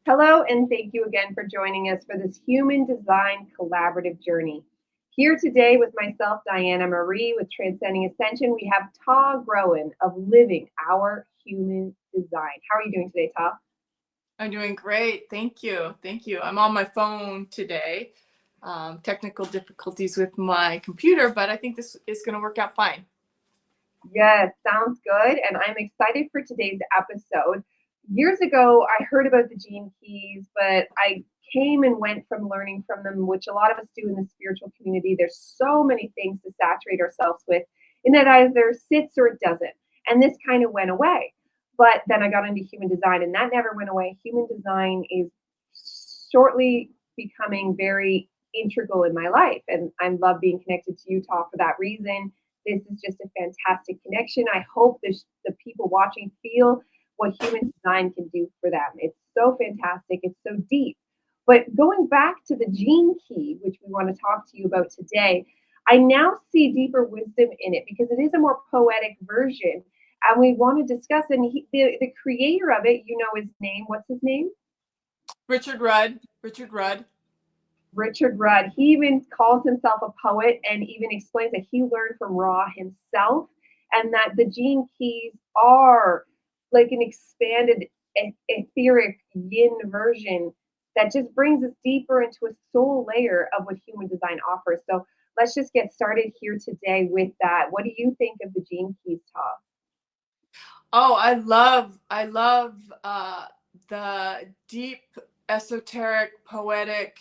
Hello, and thank you again for joining us for this human design collaborative journey. Here today with myself, Dyanna Marie, with Transcending Ascension, we have Ta Groen of Living Our Human Design. How are you doing today, Ta? I'm doing great. Thank you. Thank you. I'm on my phone today. Technical difficulties with my computer, but I think this is going to work out fine. Yes, sounds good. And I'm excited for today's episode. Years ago, I heard about the gene keys, but I came and went from learning from them, which a lot of us do in the spiritual community. There's so many things to saturate ourselves with, and that either sits or it doesn't. And this kind of went away. But then I got into human design, and that never went away. Human design is shortly becoming very integral in my life, and I love being connected to Utah for that reason. This is just a fantastic connection. I hope the people watching feel what human design can do for them. It's so fantastic. It's so deep. But going back to the gene key, which we want to talk to you about today, I now see deeper wisdom in it because it is a more poetic version. And we want to discuss, and the creator of it, you know his name. What's his name? Richard Rudd. Richard Rudd. Richard Rudd. He even calls himself a poet and even explains that he learned from Ra himself, and that the gene keys are like an expanded etheric yin version that just brings us deeper into a soul layer of what human design offers. So let's just get started here today with that. What do you think of the gene keys, Todd? Oh, I love the deep, esoteric, poetic,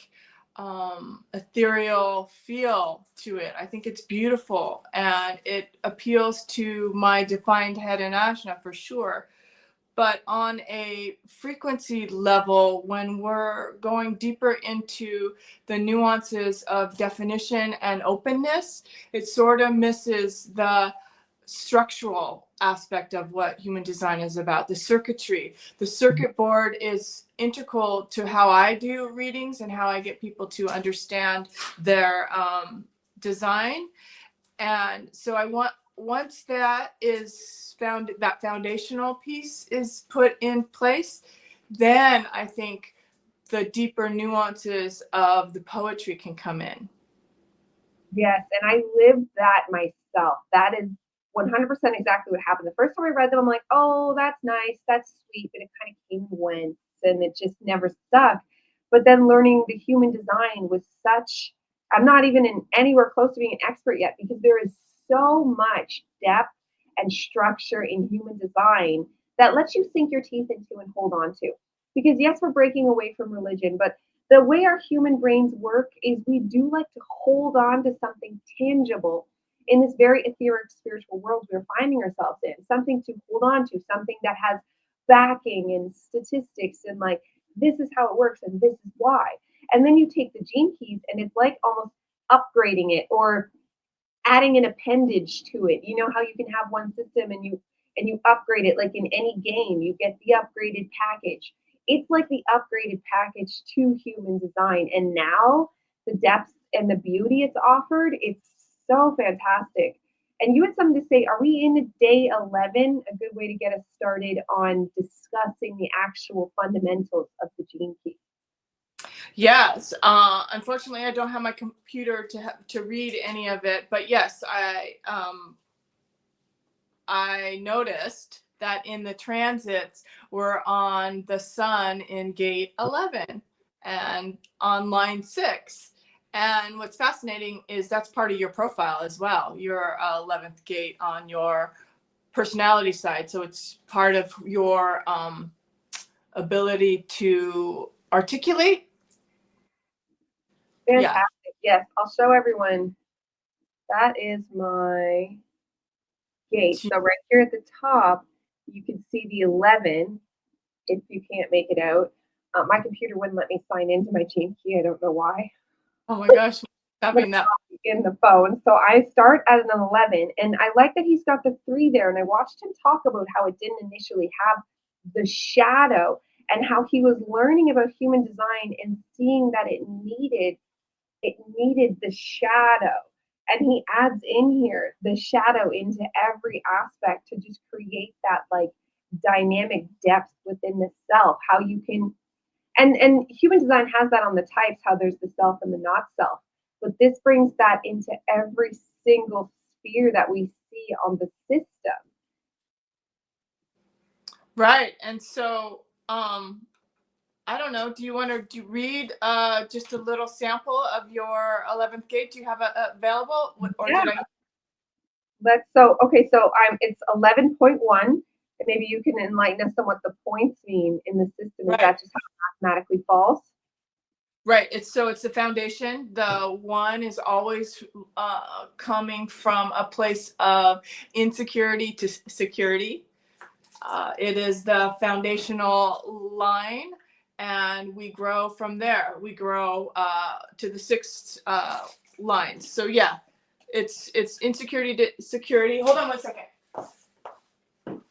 ethereal feel to it. I think it's beautiful and it appeals to my defined head and ajna for sure. But on a frequency level, when we're going deeper into the nuances of definition and openness, it sort of misses the structural aspect of what human design is about, the circuitry. The circuit board is integral to how I do readings and how I get people to understand their design. And so once that is found, that foundational piece is put in place, then I think the deeper nuances of the poetry can come in. Yes, and I lived that myself. That is 100% exactly what happened. The first time I read them, I'm like, oh, that's nice, that's sweet, but it kind of came and went, and it just never stuck. But then learning the human design was such, I'm not even in anywhere close to being an expert yet because there is so much depth and structure in human design that lets you sink your teeth into and hold on to. Because yes, we're breaking away from religion, but the way our human brains work is we do like to hold on to something tangible in this very etheric spiritual world we're finding ourselves in, something to hold on to, something that has backing and statistics and like this is how it works and this is why. And then you take the gene keys and it's like almost upgrading it or adding an appendage to it. You know how you can have one system and you upgrade it like in any game, you get the upgraded package. It's like the upgraded package to human design. And now the depth and the beauty it's offered, it's so fantastic. And you had something to say, are we in day 11? A good way to get us started on discussing the actual fundamentals of the gene key. Yes. Unfortunately, I don't have my computer to read any of it, but yes, I noticed that in the transits we're on the sun in gate 11 and on line 6. And what's fascinating is that's part of your profile as well, your 11th gate on your personality side. So it's part of your ability to articulate. Fantastic. Yeah. Yes, I'll show everyone. That is my gate. So right here at the top, you can see the 11 if you can't make it out. My computer wouldn't let me sign into my gene key. I don't know why. Oh my gosh. Having that. In the phone. So I start at an 11, and I like that he's got the 3 there. And I watched him talk about how it didn't initially have the shadow and how he was learning about human design and seeing that it needed the shadow. And he adds in here the shadow into every aspect to just create that like dynamic depth within the self, how you can And human design has that on the types, how there's the self and the not self. But this brings that into every single sphere that we see on the system. Right. And so, I don't know. Do you want to read just a little sample of your 11th gate? Do you have it available? Or Yeah. did I? So it's 11.1, and maybe you can enlighten us on what the points mean in the system. Is Right. that just how it mathematically falls? Right. It's the foundation. The one is always coming from a place of insecurity to security. It is the foundational line, and we grow from there. We grow to the sixth line. So yeah, it's insecurity to security. Hold on one second.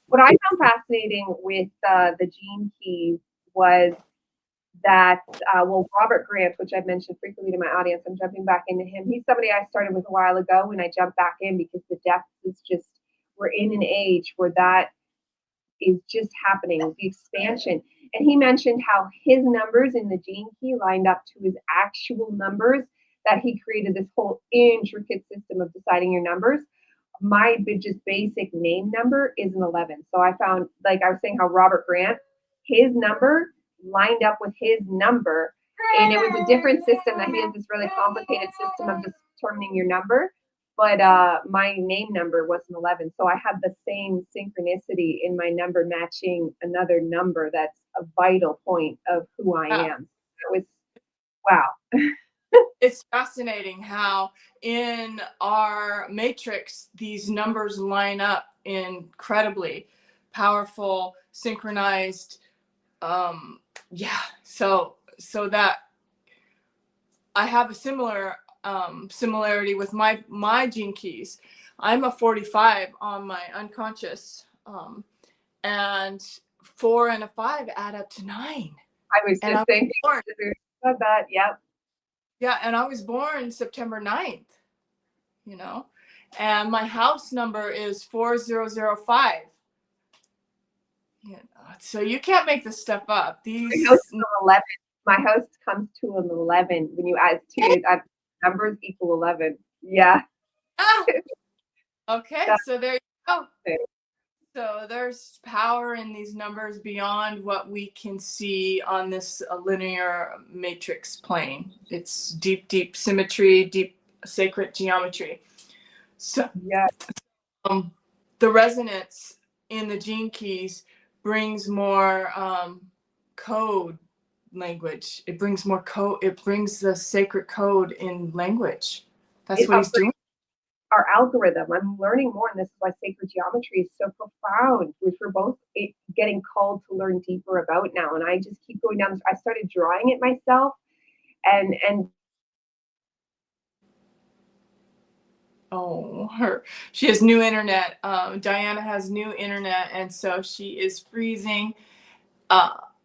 What I found fascinating with the gene keys was that, Robert Grant, which I've mentioned frequently to my audience, I'm jumping back into him. He's somebody I started with a while ago, and I jumped back in because the depth is just, we're in an age where that is just happening, the expansion. And he mentioned how his numbers in the gene key lined up to his actual numbers, that he created this whole intricate system of deciding your numbers. My just basic name number is an 11. So I found, like I was saying, how Robert Grant, his number lined up with his number. And it was a different system, that he has this really complicated system of determining your number. But my name number was an 11. So I had the same synchronicity in my number matching another number that's a vital point of who I am. It was, wow. It's fascinating how in our matrix these numbers line up incredibly powerful, synchronized. Yeah, so that I have a similar similarity with my gene keys. I'm a 45 on my unconscious, and 4 and a 5 add up to 9. I was just saying about that. Yep. Yeah, and I was born September 9th, and my house number is 4005. So you can't make this stuff up. My house is 11. My house comes to an 11 when you add two numbers equal 11. Yeah. Okay, so there you go. So there's power in these numbers beyond what we can see on this linear matrix plane. It's deep, deep symmetry, deep sacred geometry. So yeah, the resonance in the gene keys brings more code language. It brings more code. It brings the sacred code in language. That's what he's doing. Our algorithm. I'm learning more, and this is why sacred geometry is so profound, which we're both getting called to learn deeper about now. And I just keep going down. I started drawing it myself, and she has new internet. Dyanna has new internet, and so she is freezing.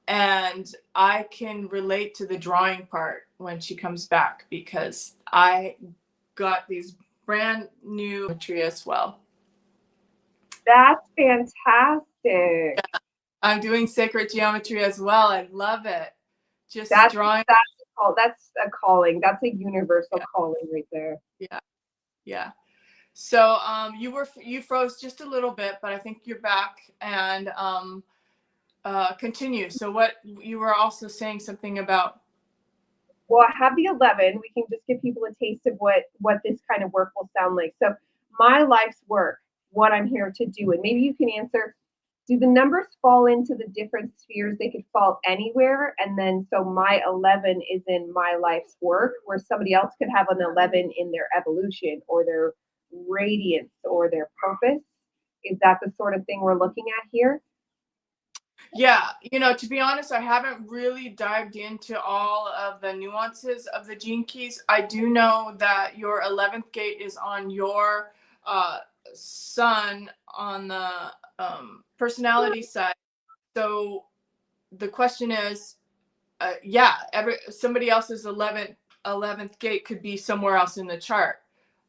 And I can relate to the drawing part when she comes back, because I got these brand new geometry as well. That's fantastic. Yeah. I'm doing sacred geometry as well. I love it. Just drawing. That's a calling. That's a universal calling right there. Yeah. So you froze just a little bit, but I think you're back, and continue. So what you were also saying something about. Well, I have the 11. We can just give people a taste of what this kind of work will sound like. So my life's work, what I'm here to do, and maybe you can answer, do the numbers fall into the different spheres? They could fall anywhere. And then, so my 11 is in my life's work, where somebody else could have an 11 in their evolution or their radiance or their purpose. Is that the sort of thing we're looking at here? Yeah, to be honest, I haven't really dived into all of the nuances of the gene keys. I do know that your 11th gate is on your sun on the personality side. So the question is, somebody else's 11th gate could be somewhere else in the chart.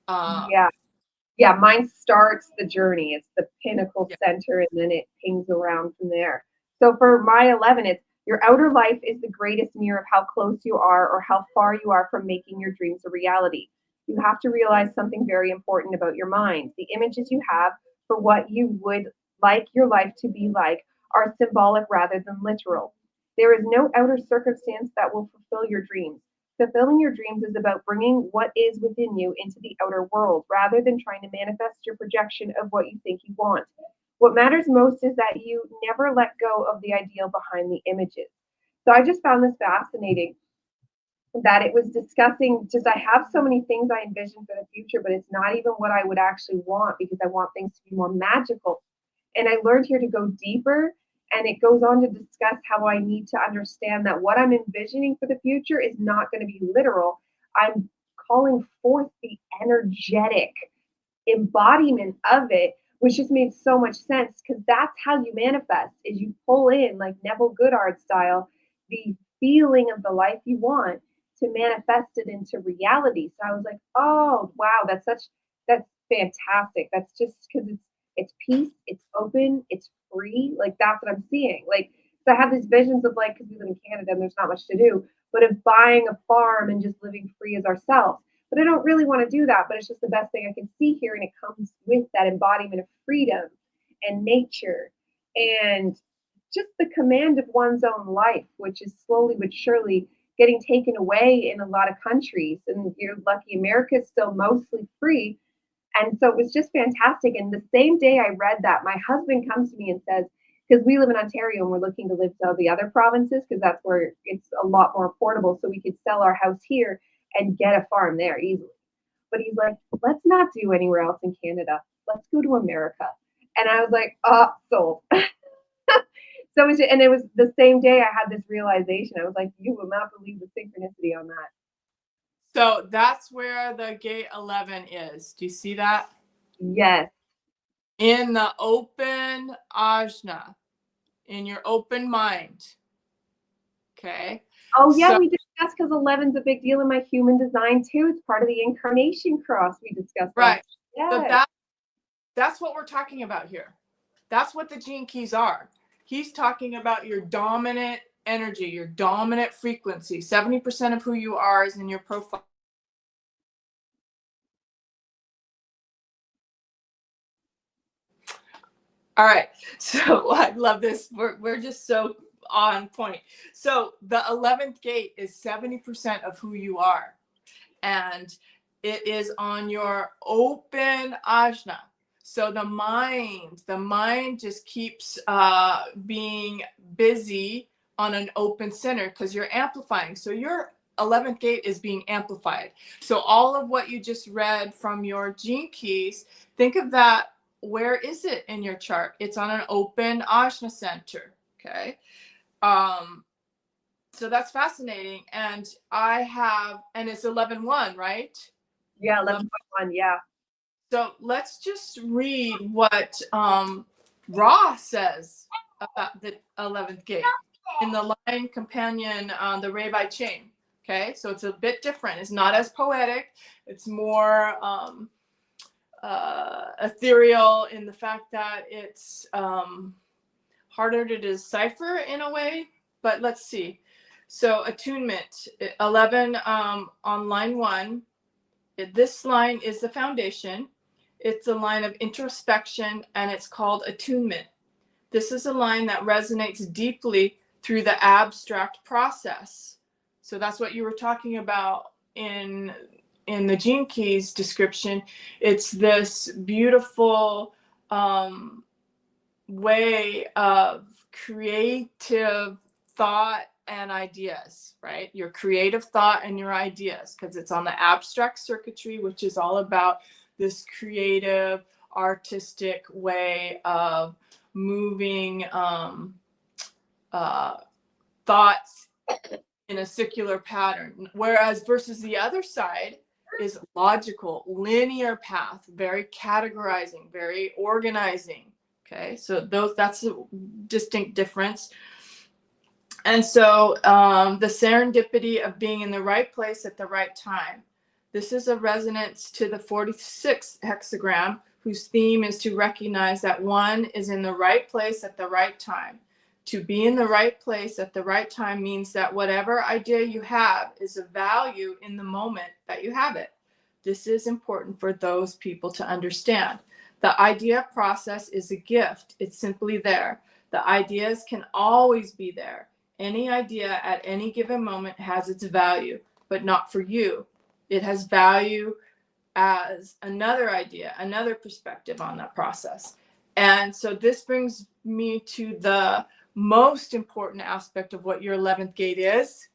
Yeah, mine starts the journey. It's the pinnacle center, and then it pings around from there. So for my 11, Your outer life is the greatest mirror of how close you are or how far you are from making your dreams a reality. You have to realize something very important about your mind. The images you have for what you would like your life to be like are symbolic rather than literal. There is no outer circumstance that will fulfill your dreams. Fulfilling your dreams is about bringing what is within you into the outer world rather than trying to manifest your projection of what you think you want. What matters most is that you never let go of the ideal behind the images. So I just found this fascinating that it was discussing just I have so many things I envision for the future, but it's not even what I would actually want because I want things to be more magical. And I learned here to go deeper, and it goes on to discuss how I need to understand that what I'm envisioning for the future is not going to be literal. I'm calling forth the energetic embodiment of it, which just made so much sense because that's how you manifest is you pull in like Neville Goddard style the feeling of the life you want to manifest it into reality. So I was like, oh wow, that's fantastic. That's just because it's peace, it's open, it's free. Like that's what I'm seeing. Like so I have these visions of like because we live in Canada and there's not much to do, but of buying a farm and just living free as ourselves. But I don't really want to do that, but it's just the best thing I can see here. And it comes with that embodiment of freedom and nature and just the command of one's own life, which is slowly but surely getting taken away in a lot of countries. And you're lucky America is still mostly free. And so it was just fantastic. And the same day I read that, my husband comes to me and says, because we live in Ontario and we're looking to live to the other provinces because that's where it's a lot more affordable. So we could sell our house here and get a farm there easily. But he's like, let's not do anywhere else in Canada. Let's go to America. And I was like, oh, sold. So and it was the same day I had this realization. I was like, you will not believe the synchronicity on that. So that's where the gate 11 is. Do you see that? Yes. In the open ajna, in your open mind. Okay. Oh, yeah, we discussed because 11's a big deal in my human design too. It's part of the incarnation cross we discussed. Right. Yes. So that's what we're talking about here. That's what the gene keys are. He's talking about your dominant energy, your dominant frequency. 70% of who you are is in your profile. All right. So I love this. We're just so on point. So the 11th gate is 70% of who you are. And it is on your open ajna. So the mind just keeps being busy on an open center because you're amplifying. So your 11th gate is being amplified. So all of what you just read from your gene keys, think of that. Where is it in your chart? It's on an open ajna center. Okay. So that's fascinating. And and it's 11-1, right? Yeah, 11.1. Yeah. So let's just read what Ra says about the 11th gate in the line companion, the I Ching. Okay, so it's a bit different. It's not as poetic. It's more ethereal in the fact that it's harder to decipher in a way. But let's see. So attunement, 11 on line 1. This line is the foundation. It's a line of introspection, and it's called attunement. This is a line that resonates deeply through the abstract process. So that's what you were talking about in the Gene Keys description. It's this beautiful way of creative thought and ideas, right? Your creative thought and your ideas, because it's on the abstract circuitry, which is all about this creative, artistic way of moving thoughts in a circular pattern. Whereas versus the other side is logical, linear path, very categorizing, very organizing. Okay, so that's a distinct difference. And so the serendipity of being in the right place at the right time. This is a resonance to the 46th hexagram, whose theme is to recognize that one is in the right place at the right time, To be in the right place at the right time means that whatever idea you have is of value in the moment that you have it. This is important for those people to understand. The idea process is a gift. It's simply there. The ideas can always be there. Any idea at any given moment has its value, but not for you. It has value as another idea, another perspective on that process. And so this brings me to the most important aspect of what your 11th gate is.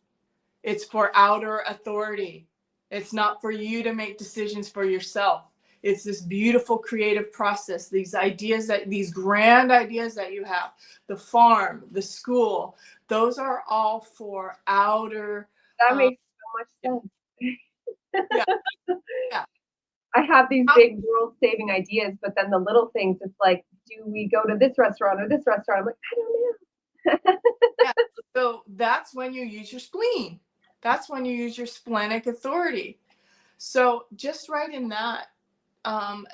It's for outer authority. It's not for you to make decisions for yourself. It's this beautiful creative process, these ideas, that these grand ideas that you have, the farm, the school, those are all for outer. That makes so much sense. Yeah. Yeah. I have these big world-saving ideas, but then the little things, it's like, do we go to this restaurant or this restaurant? I'm like, I don't know. Yeah. So that's when you use your spleen. That's when you use your splenic authority. So just right in that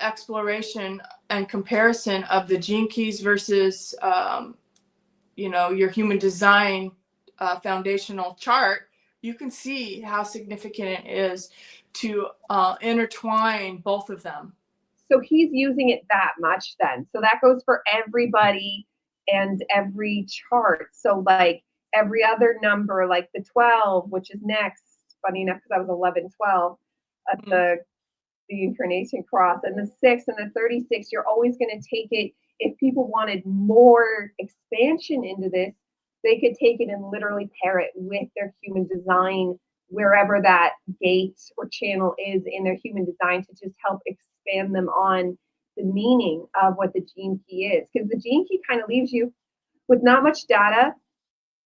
exploration and comparison of the gene keys versus, your human design foundational chart, you can see how significant it is to intertwine both of them. So he's using it that much then. So that goes for everybody and every chart. So like every other number, like the 12, which is next, funny enough, because I was 11, 12 at the incarnation cross, and the 6 and the 36, you're always going to take it. If people wanted more expansion into this, they could take it and literally pair it with their human design, wherever that gate or channel is in their human design, to just help expand them on the meaning of what the gene key is. Because the gene key kind of leaves you with not much data,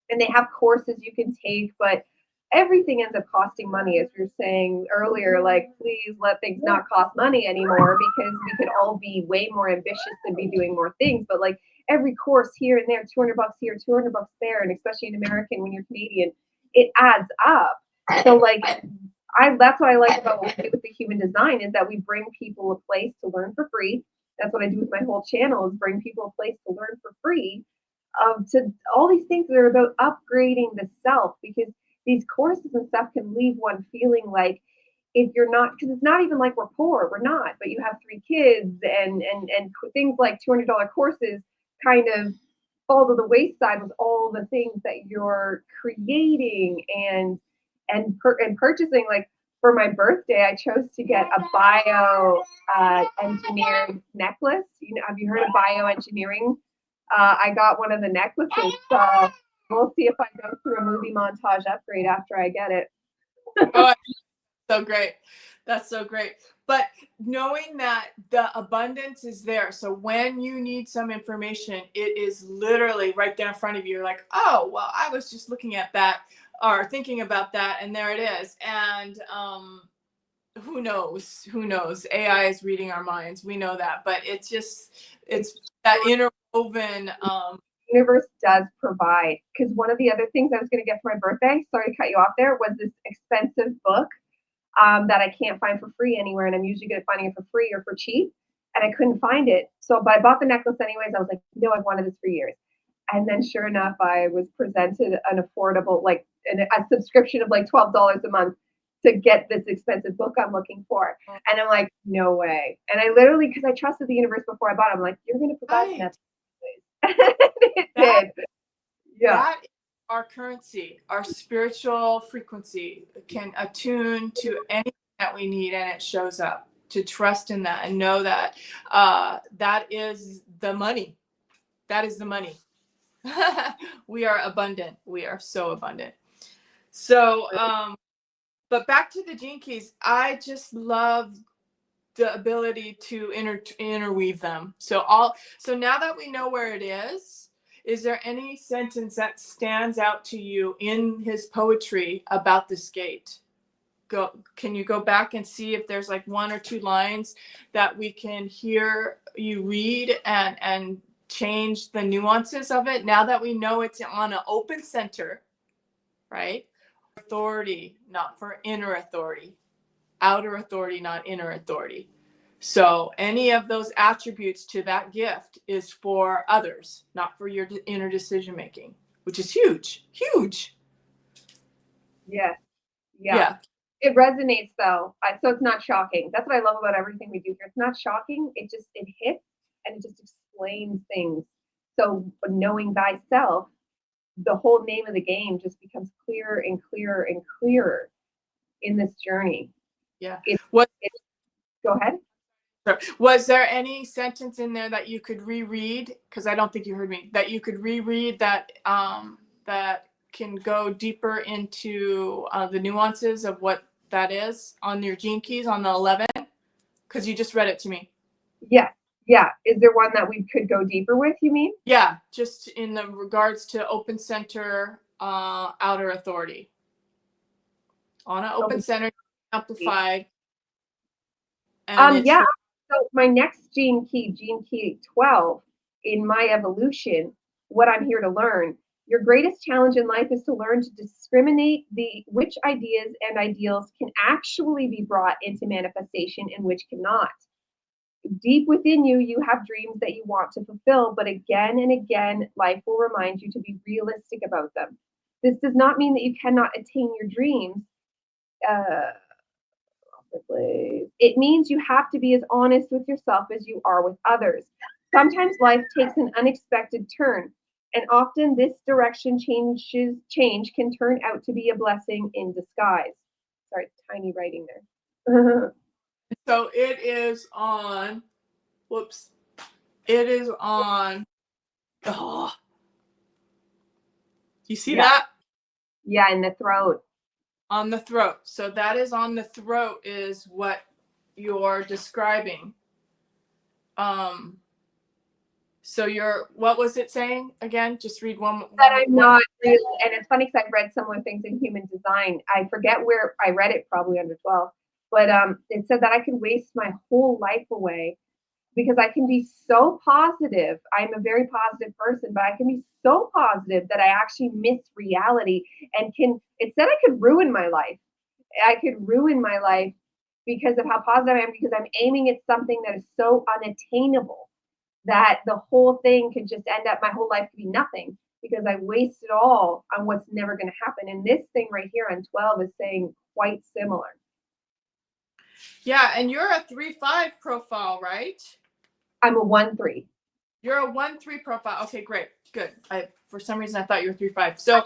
and they have courses you can take, but everything ends up costing money, as we were saying earlier. Like, please let things not cost money anymore, because we could all be way more ambitious and be doing more things. But like every course here and there, $200 here, $200 there, and especially in American, when you're Canadian, it adds up. So like, that's what I like about what we do with the human design, is that we bring people a place to learn for free. That's what I do with my whole channel, is bring people a place to learn for free, to all these things that are about upgrading the self. Because these courses and stuff can leave one feeling like, if you're not, because it's not even like we're poor, we're not, but you have 3 kids, and things like $200 courses kind of fall to the wayside with all the things that you're creating and purchasing. Like for my birthday, I chose to get a bio engineered necklace. Have you heard of bioengineering? I got one of the necklaces. So we'll see if I go through a movie montage upgrade after I get it. Oh, so great. That's so great. But knowing that the abundance is there. So when you need some information, it is literally right there in front of you. You're like, oh, well, I was just looking at that or thinking about that, and there it is. And who knows? AI is reading our minds. We know that. But it's that interwoven. Universe does provide. Because one of the other things I was going to get for my birthday, sorry to cut you off there, was this expensive book that I can't find for free anywhere, and I'm usually good at finding it for free or for cheap, and I couldn't find it. But I bought the necklace anyways. I was like, I've wanted this for years. And then sure enough, I was presented an affordable, like a subscription of like $12 a month to get this expensive book I'm looking for. And I'm like, no way. And I literally, because I trusted the universe before I bought it, I'm like, you're going to provide that. It did. Yeah. That is our currency, our spiritual frequency can attune to anything that we need, and it shows up. To trust in that and know that that is the money. That is the money. We are abundant. We are so abundant. So, but back to the gene keys. I just love the ability to interweave them. So now that we know where it is there any sentence that stands out to you in his poetry about this gate? Can you go back and see if there's like 1 or 2 lines that we can hear you read and change the nuances of it, now that we know it's on an open center, right? Authority, not for inner authority. Outer authority, not inner authority. So any of those attributes to that gift is for others, not for your inner decision making, which is huge, huge. Yes. Yeah. Yeah. It resonates though. So it's not shocking. That's what I love about everything we do here. It's not shocking. It hits and it just explains things. So knowing thyself, the whole name of the game just becomes clearer and clearer and clearer in this journey. Yeah. Go ahead. Was there any sentence in there that you could reread? Because I don't think you heard me. That you could reread that that can go deeper into the nuances of what that is on your gene keys on the 11? Because you just read it to me. Yeah. Yeah. Is there one that we could go deeper with, you mean? Yeah, just in the regards to open center, outer authority. On an open center, amplified. And yeah. So my next gene key 12, in my evolution, what I'm here to learn. Your greatest challenge in life is to learn to discriminate which ideas and ideals can actually be brought into manifestation and which cannot. Deep within you, you have dreams that you want to fulfill, but again and again, life will remind you to be realistic about them. This does not mean that you cannot attain your dreams. It means you have to be as honest with yourself as you are with others. Sometimes life takes an unexpected turn, and often this direction change can turn out to be a blessing in disguise. Sorry, it's tiny writing there. So it is on, whoops, it is on, oh, you see that? Yeah, in the throat. On the throat. So that is on the throat is what you're describing. So what was it saying again? Just read one. That I'm not really, and it's funny because I've read similar things in human design. I forget where I read it, probably under 12, but it said that I could waste my whole life away because I can be so positive. I'm a very positive person, but I can be so positive that I actually miss reality and it said I could ruin my life. I could ruin my life because of how positive I am, because I'm aiming at something that is so unattainable that the whole thing could just end up, my whole life could be nothing because I wasted all on what's never going to happen. And this thing right here on 12 is saying quite similar. Yeah, and you're a 3-5 profile, right? I'm a 1-3. You're a 1-3 profile. Okay, great, good. For some reason I thought you were 3-5. So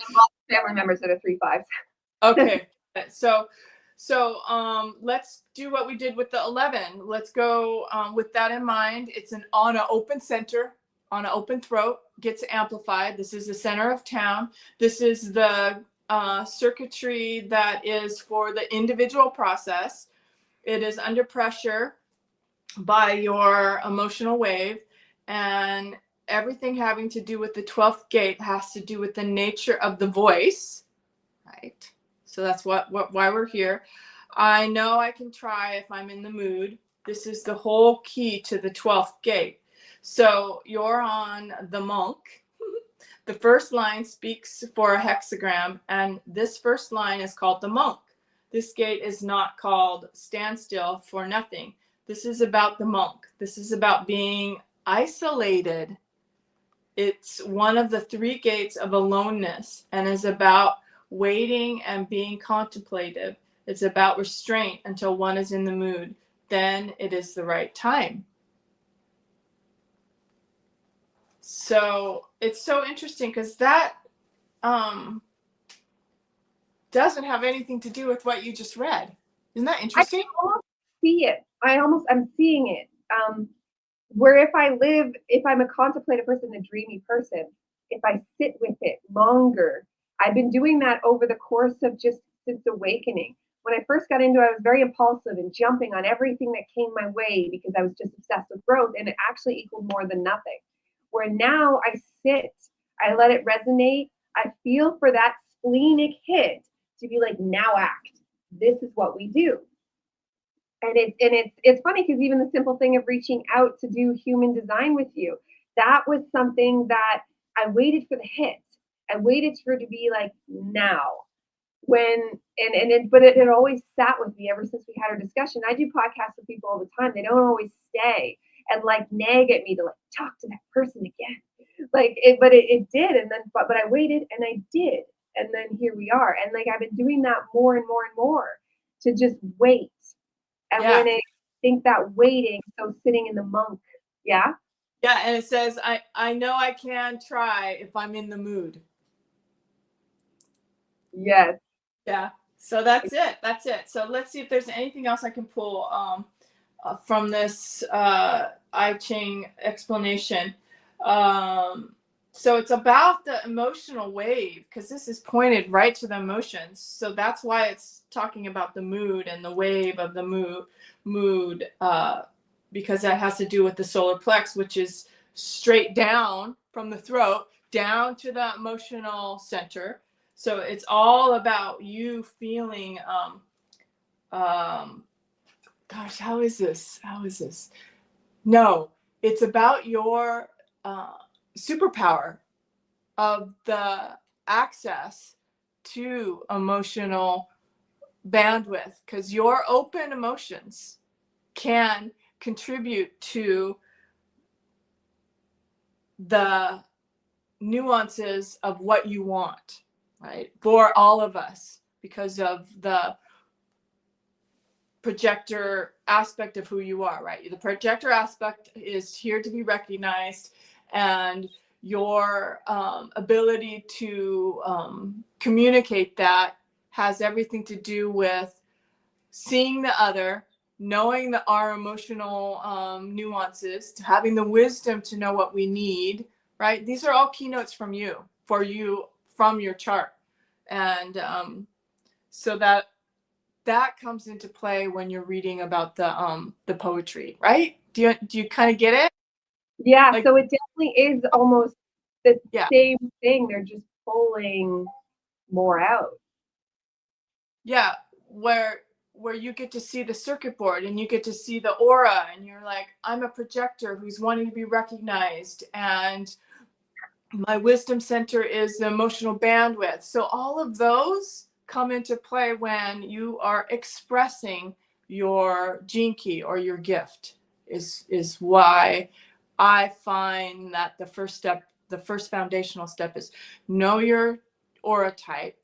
family members that are 3-5s. Okay, so let's do what we did with the 11. Let's go with that in mind. It's on an open center, on an open throat, gets amplified. This is the center of town. This is the circuitry that is for the individual process. It is under pressure by your emotional wave, and everything having to do with the 12th gate has to do with the nature of the voice, right? So that's why we're here. I know I can try if I'm in the mood. This is the whole key to the 12th gate. So you're on the monk. The first line speaks for a hexagram, and this first line is called the monk. This gate is not called standstill for nothing. This is about the monk. This is about being isolated. It's one of the 3 gates of aloneness and is about waiting and being contemplative. It's about restraint until one is in the mood. Then it is the right time. So it's so interesting because that doesn't have anything to do with what you just read. Isn't that interesting? I can almost see it. I'm seeing it. Where if I'm a contemplative person, a dreamy person, if I sit with it longer, I've been doing that over the course of just since awakening. When I first got into it, I was very impulsive and jumping on everything that came my way because I was just obsessed with growth, and it actually equaled more than nothing. Where now I sit, I let it resonate, I feel for that splenic hit to be like, now act. This is what we do. And it's funny because even the simple thing of reaching out to do human design with you, that was something that I waited for the hit. I waited for it to be like now. But it had always sat with me ever since we had our discussion. I do podcasts with people all the time. They don't always stay and like nag at me to like talk to that person again. It did. And then, but I waited and I did. And then here we are. And like, I've been doing that more and more and more to just wait. And Yeah. when I think that waiting, so sitting in the monk. Yeah. Yeah. And it says, I know I can try if I'm in the mood. Yes. Yeah. So that's it. That's it. So let's see if there's anything else I can pull from this I Ching explanation. So it's about the emotional wave, because this is pointed right to the emotions. So that's why it's talking about the mood and the wave of the mood, because that has to do with the solar plex, which is straight down from the throat down to the emotional center. So it's all about you feeling, gosh, how is this? No, it's about your superpower of the access to emotional bandwidth, because your open emotions can contribute to the nuances of what you want, right? For all of us, because of the projector aspect of who you are, right? The projector aspect is here to be recognized, and your ability to communicate that has everything to do with seeing the other, knowing our emotional nuances, having the wisdom to know what we need, right? These are all keynotes from you, from your chart. And so that comes into play when you're reading about the poetry, right? Do you kind of get it? Yeah, Like, so it definitely is almost the yeah, same thing. They're just pulling more out. yeah, where you get to see the circuit board and you get to see the aura, and you're like, I'm a projector who's wanting to be recognized, and my wisdom center is the emotional bandwidth. So all of those come into play when you are expressing your gene key or your gift. Is why I find that the first foundational step is know your aura type,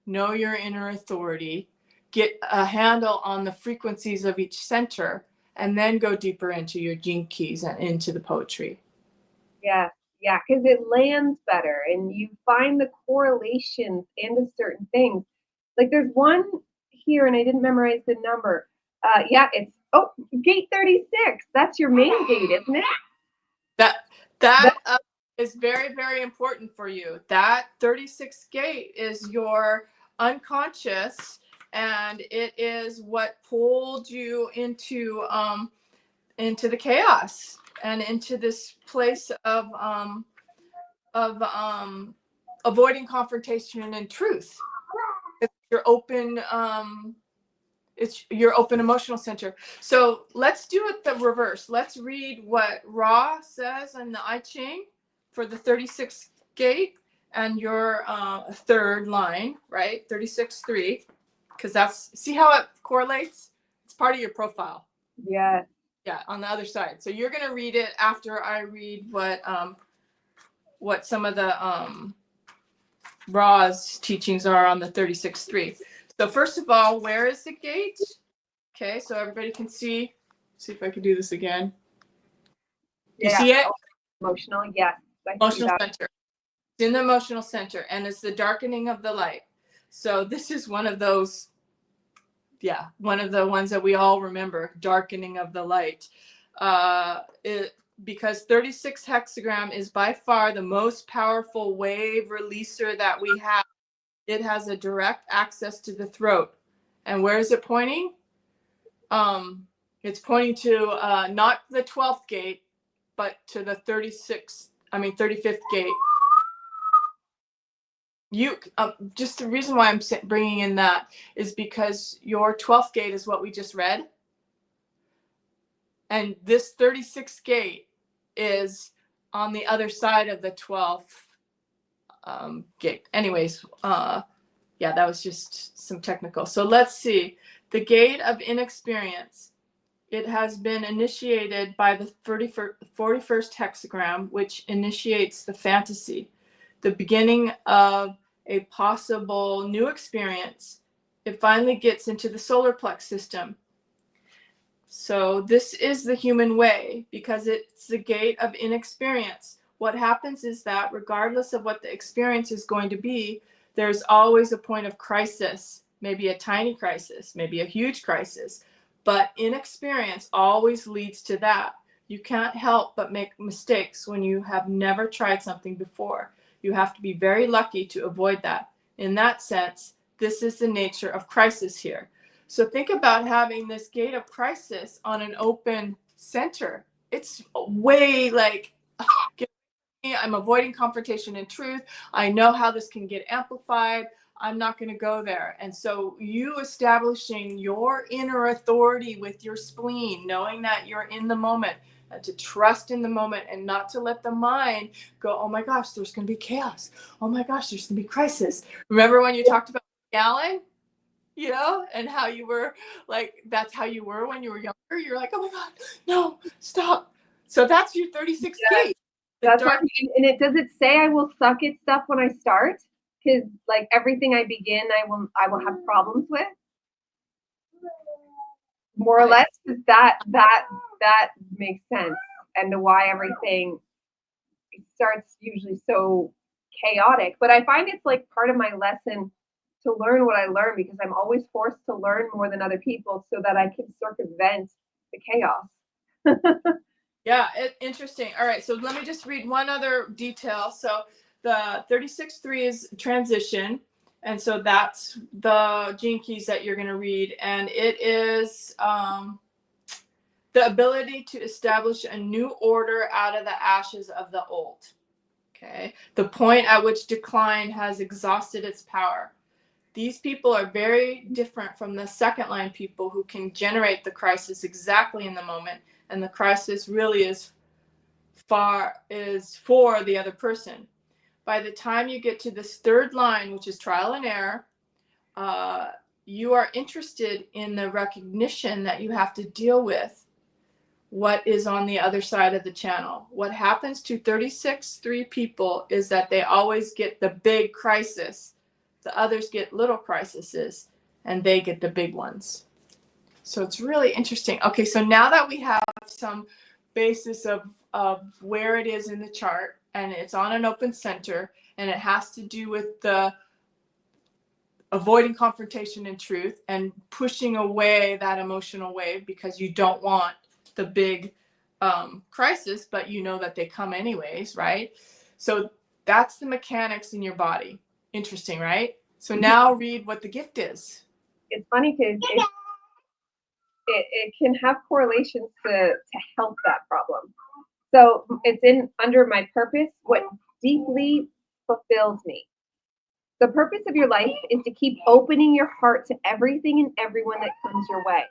know your inner authority, get a handle on the frequencies of each center, and then go deeper into your gene keys and into the poetry. Yeah, yeah, because it lands better and you find the correlations into certain things. Like there's one here, and I didn't memorize the number. Yeah, it's gate 36. That's your main gate, isn't it? That That, that is very, very important for you. That 36th gate is your unconscious, and it is what pulled you into the chaos and into this place of avoiding confrontation and truth. It's your open it's your open emotional center. So let's do it the reverse. Let's read what Ra says in the I Ching for the 36th gate and your third line, right? 36.3, because see how it correlates? It's part of your profile. yeah, Yeah, on the other side. So you're gonna read it after I read what some of the Ra's teachings are on the 36.3. So first of all, where is the gate? Okay, so everybody can see. See if I can do this again. You yeah. see it? Emotional, yes. I see Emotional that. center. It's in the emotional center, and it's the darkening of the light. So this is one of those, one of the ones that we all remember, darkening of the light. Because 36 hexagram is by far the most powerful wave releaser that we have. It has a direct access to the throat. And where is it pointing? It's pointing to not the 12th gate, but to the 35th gate. Just the reason why I'm bringing in that is because your 12th gate is what we just read. And this 36th gate is on the other side of the 12th gate. Anyways, Yeah, that was just some technical. So let's see. The gate of inexperience. It has been initiated by the 41st hexagram, which initiates the fantasy, the beginning of a possible new experience. It finally gets into the solar plex system. So this is the human way because it's the gate of inexperience. What happens is that regardless of what the experience is going to be, there's always a point of crisis, maybe a tiny crisis, maybe a huge crisis, but inexperience always leads to that. You can't help but make mistakes when you have never tried something before. You have to be very lucky to avoid that. In that sense, this is the nature of crisis here. So think about having this gate of crisis on an open center. It's way like, I'm avoiding confrontation and truth. I know how this can get amplified. I'm not going to go there. And so you establishing your inner authority with your spleen, knowing that you're in the moment, and to trust in the moment and not to let the mind go, oh my gosh, there's going to be chaos. Oh my gosh, there's going to be crisis. Remember when you talked about Galen? You know, and how you were like, that's how you were when you were younger. You're like, oh my God, no, stop. So that's your 36th gate. That's dark. And it does it say I will suck at stuff when I start? Because like everything I begin, I will have problems with. More or less, because that makes sense, and why everything starts usually so chaotic. But I find it's like part of my lesson to learn what I learn, because I'm always forced to learn more than other people so that I can circumvent the chaos. Yeah, interesting. All right, so let me just read one other detail. So the 36.3 is transition. And so that's the gene keys that you're going to read. And it is the ability to establish a new order out of the ashes of the old. Okay. The point at which decline has exhausted its power. These people are very different from the second line people who can generate the crisis exactly in the moment. And the crisis really is for the other person. By the time you get to this third line, which is trial and error, you are interested in the recognition that you have to deal with what is on the other side of the channel. What happens to 36.3 people is that they always get the big crisis. The others get little crises, and they get the big ones. So it's really interesting. Okay, so now that we have some basis of where it is in the chart, and it's on an open center, and it has to do with the avoiding confrontation and truth and pushing away that emotional wave because you don't want the big crisis, but you know that they come anyways, right? So that's the mechanics in your body. Interesting, right? So now read what the gift is. It's funny because it can have correlations to help that problem. So it's in under my purpose, what deeply fulfills me. The purpose of your life is to keep opening your heart to everything and everyone that comes your way.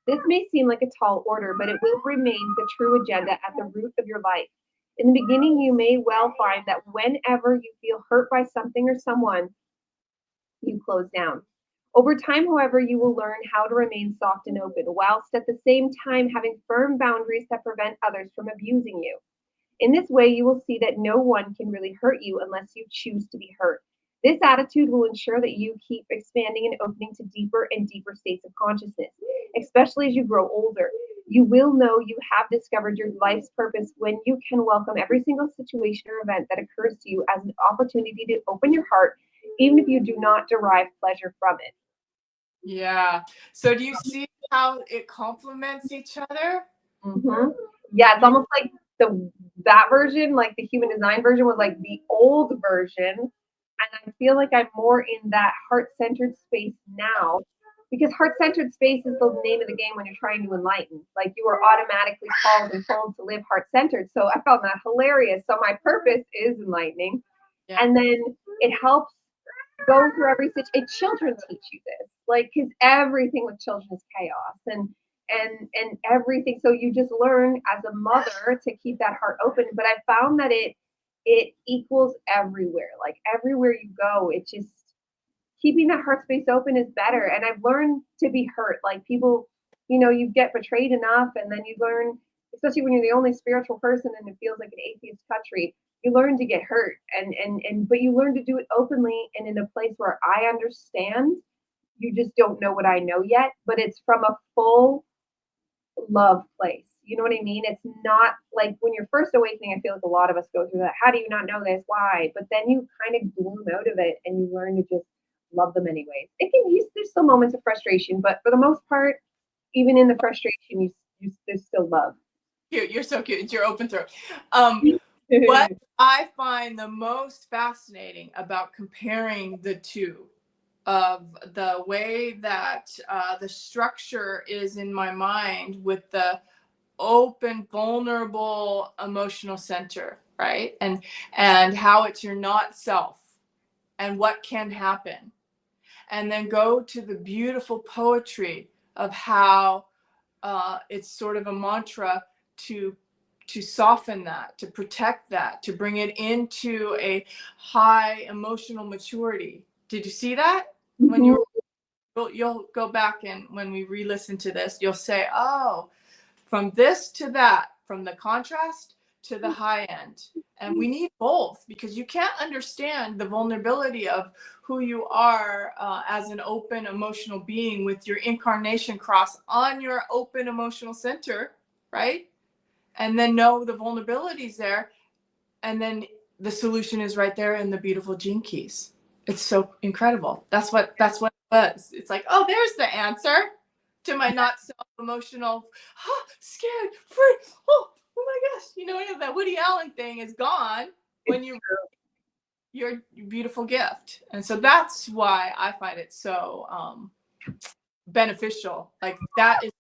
This may seem like a tall order, but it will remain the true agenda at the root of your life. In the beginning, you may well find that whenever you feel hurt by something or someone, you close down. Over time, however, you will learn how to remain soft and open, whilst at the same time having firm boundaries that prevent others from abusing you. In this way, you will see that no one can really hurt you unless you choose to be hurt. This attitude will ensure that you keep expanding and opening to deeper and deeper states of consciousness, especially as you grow older. You will know you have discovered your life's purpose when you can welcome every single situation or event that occurs to you as an opportunity to open your heart, even if you do not derive pleasure from it. Yeah. So do you see how it complements each other? Mm-hmm. Yeah, it's almost like that version, like the human design version, was like the old version. And I feel like I'm more in that heart-centered space now, because heart-centered space is the name of the game when you're trying to enlighten. Like you are automatically called and told to live heart-centered. So I found that hilarious. So my purpose is enlightening. Yeah. And then it helps go through every situation. Children teach you this, like, because everything with children is chaos and everything. So you just learn as a mother to keep that heart open. But I found that it equals everywhere. Like everywhere you go, it just keeping that heart space open is better. And I've learned to be hurt. Like people, you get betrayed enough, and then you learn, especially when you're the only spiritual person and it feels like an atheist country, you learn to get hurt, and but you learn to do it openly and in a place where I understand. You just don't know what I know yet, but it's from a full love place. You know what I mean? It's not like when you're first awakening, I feel like a lot of us go through that. How do you not know this? Why? But then you kind of bloom out of it and you learn to just love them anyways. There's still moments of frustration, but for the most part, even in the frustration, there's still love. Cute. You're so cute. It's your open throat. What I find the most fascinating about comparing the two, of the way that the structure is in my mind with the open, vulnerable emotional center, right? And how it's your not self and what can happen. And then go to the beautiful poetry of how it's sort of a mantra to soften that, to protect that, to bring it into a high emotional maturity. Did you see that? When you'll go back, and when we re-listen to this, you'll say, oh, from this to that, from the contrast to the high end. And we need both, because you can't understand the vulnerability of who you are as an open emotional being with your incarnation cross on your open emotional center, right? And then know the vulnerabilities there. And then the solution is right there in the beautiful gene keys. It's so incredible. That's what it was. It's like, oh, there's the answer to my not so emotional, scared, free. Oh my gosh. That Woody Allen thing is gone when your beautiful gift. And so that's why I find it so beneficial. Like that is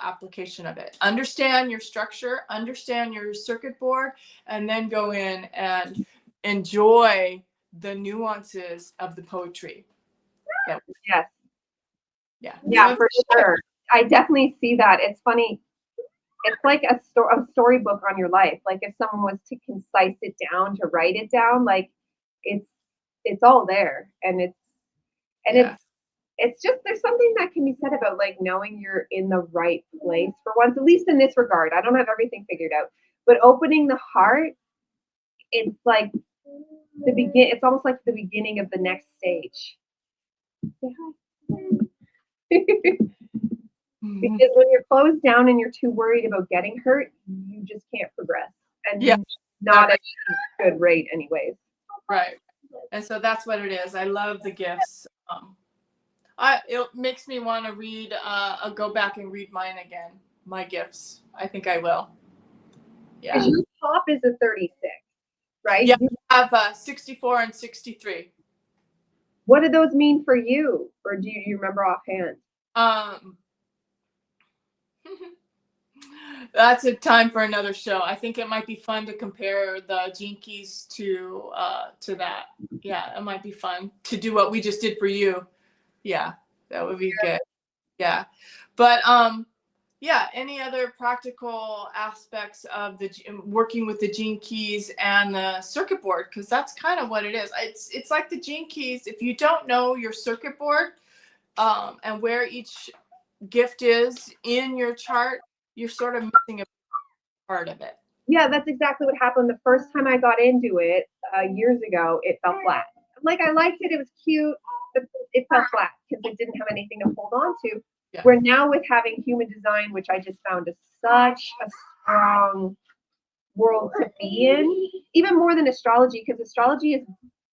application of it. Understand your structure, understand your circuit board, and then go in and enjoy the nuances of the poetry. Yes. Yeah, for sure. I definitely see that. It's funny. It's like a storybook on your life. Like if someone was to concise it down, to write it down, like it's all there, and it's just, there's something that can be said about like knowing you're in the right place for once, at least in this regard. I don't have everything figured out, but opening the heart, it's like it's almost like the beginning of the next stage. Because when you're closed down and you're too worried about getting hurt, you just can't progress, and not at a good rate anyways. Right. And so that's what it is. I love the gifts. It makes me want to read, go back and read mine again, my gifts. I think I will. Yeah. Because your top is a 36, right? Yeah, I have 64 and 63. What do those mean for you? Or do you remember offhand? That's a time for another show. I think it might be fun to compare the gene keys to that. Yeah, it might be fun to do what we just did for you. Yeah, that would be good. Yeah. But any other practical aspects of working with the gene keys and the circuit board? Because that's kind of what it is. It's like the gene keys. If you don't know your circuit board and where each gift is in your chart, you're sort of missing a part of it. Yeah, that's exactly what happened the first time I got into it years ago. It fell flat. Like I liked it. It was cute. But it fell flat because it didn't have anything to hold on to. Yeah. Where now with having human design, which I just found is such a strong world to be in, even more than astrology, because astrology is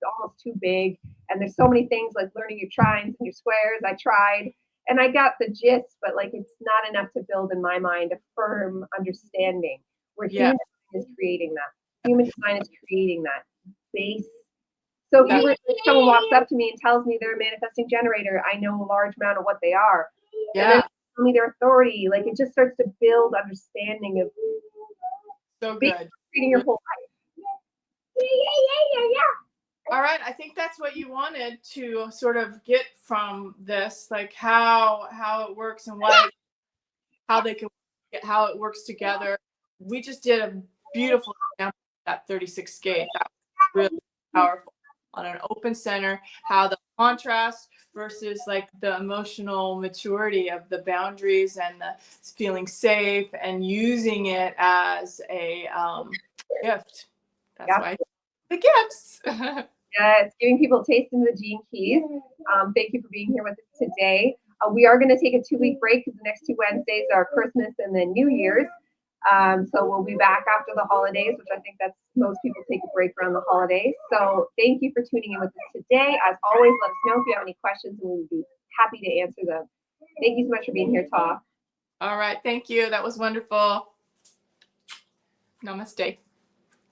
almost too big. And there's so many things like learning your trines and your squares. I tried and I got the gist, but like it's not enough to build in my mind a firm understanding. Where human design is creating that. Human design is creating that base. So if someone walks up to me and tells me they're a manifesting generator, I know a large amount of what they are. Yeah. And then tell me their authority. Like it just starts to build understanding of creating your whole life. All right. I think that's what you wanted to sort of get from this, like how it works and how it works together. We just did a beautiful example of that 36 gate. That was really powerful. on an open center, how the contrast versus like the emotional maturity of the boundaries and the feeling safe and using it as a gift. That's Yep. why the gifts. Yes, giving people a taste in the gene keys. Thank you for being here with us today. We are going to take a 2-week break because the next 2 Wednesdays are Christmas and then New Year's. So we'll be back after the holidays, which I think that's most people take a break around the holidays. So thank you for tuning in with us today. As always, let us know if you have any questions and we would be happy to answer them. Thank you so much for being here, Ta. All right. Thank you. That was wonderful. Namaste.